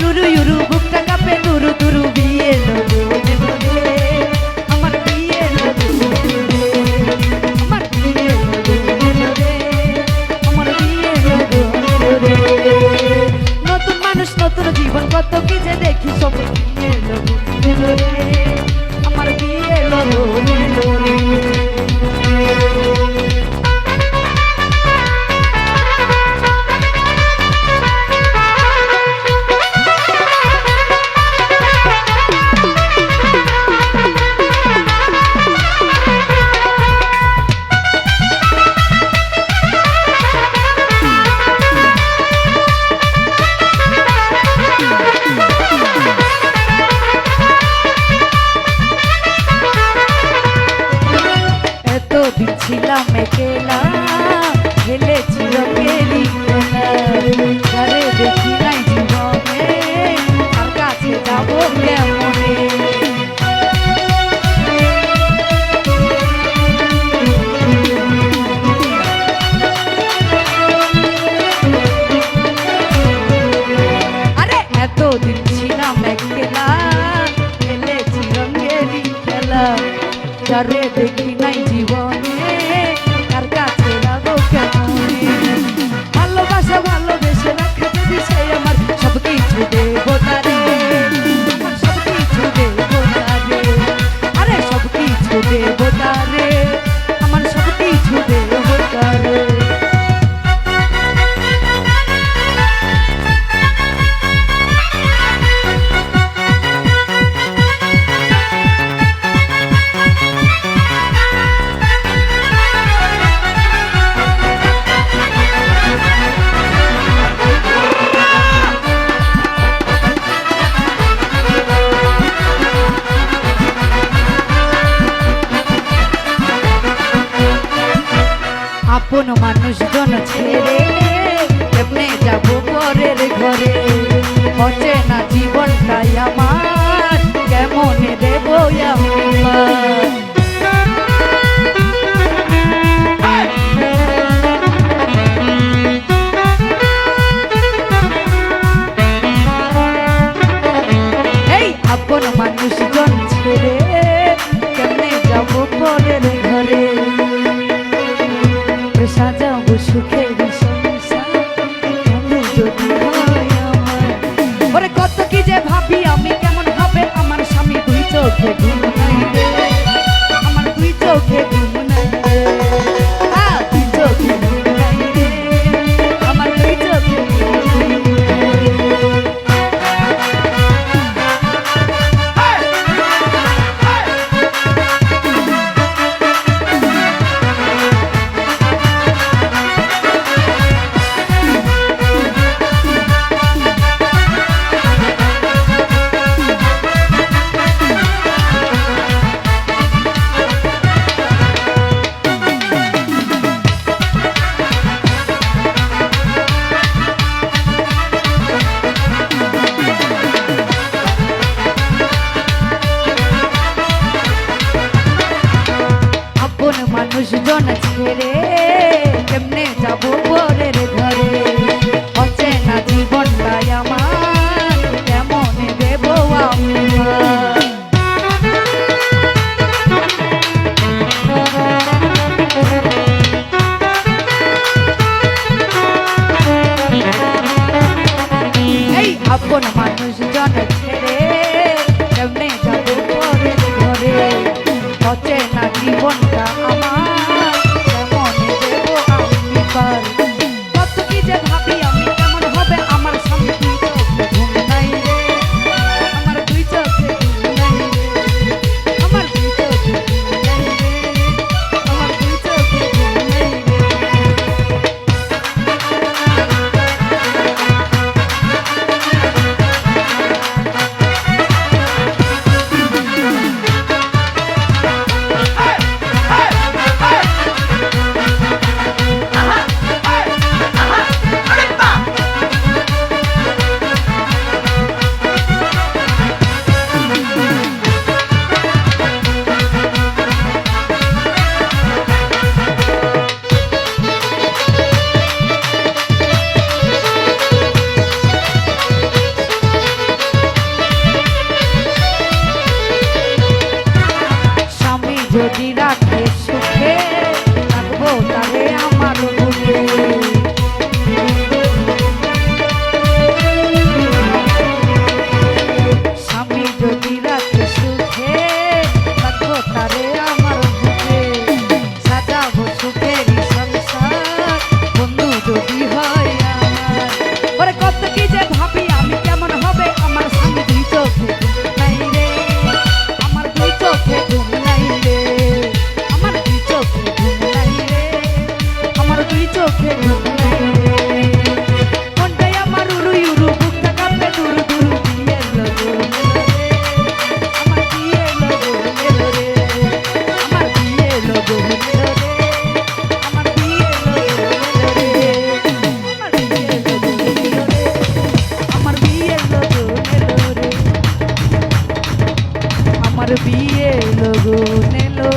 রুরু ইউরু বুকটা কাঁপে দুরু দুরু বিয়ে লোরে আমার বিয়ে লোরে আমার বিয়ে লোরে আমার বিয়ে লোরে নতুন মানুষ নতুন জীবন কত কি যে দেখি সব বিয়ে লোরে আমার বিয়ে লোরে ছিলাম একলা খেলেছি রঙেলি খেলা যারে দেখি নাই জীবনে তার কাছে যাবো কেমনে আরে এতদিন ছিলাম একলা খেলেছি রঙেলি খেলা যারে দেখি নাই জীবনে তার কাছে যাবো কেমনে ভালোবাসা ভালোবেসে রাখা যদি সে আমার সব কিছু দেবো তারে আমার সব কিছু দেবো তারে আরে সব কিছু দেবো তারে আমার সব কিছু দেবো তারে আপন মানুষজন ছেড়ে কেমনে যাবো পরের ঘরে অচেনা জীবনটাই আমার কেমনে দেবো আমার এই আপন মানুষজন ছেড়ে কেমনে যাবো পরের ঘরে সাজাবো সুখের সংসার যদি হয় আমার ওরে কত কি যে ভাবি আমি কেমন হবে আমার স্বামী দুই চোখে ঘুম নাই রে আমার দুই চোখে ঘুম নাই রে দুই চোখে ঘুম নাই রে আমার দুই চোখে মানুষজন ছেড়ে কেমনে যাবো পরের ঘরে অচেনা জীবনটাই আমার কেমনে দেবো আমার এই আপন মানুষজন ছেড়ে কেমনে যাবো পরের ঘরে অচেনা জীবনটা আমার কেমনে দেবো আমি পার কত কি যে ভাবি আমি কেমন হবে আমার স্বামী দুই চোখে ঘুম নাই রে আমার দুই চোখে ঘুম নাই রে আমার দুই চোখে ঘুম নাই রে আমার দুই চোখে ঘুম নাই রে আমার বিয়ে লগন এলো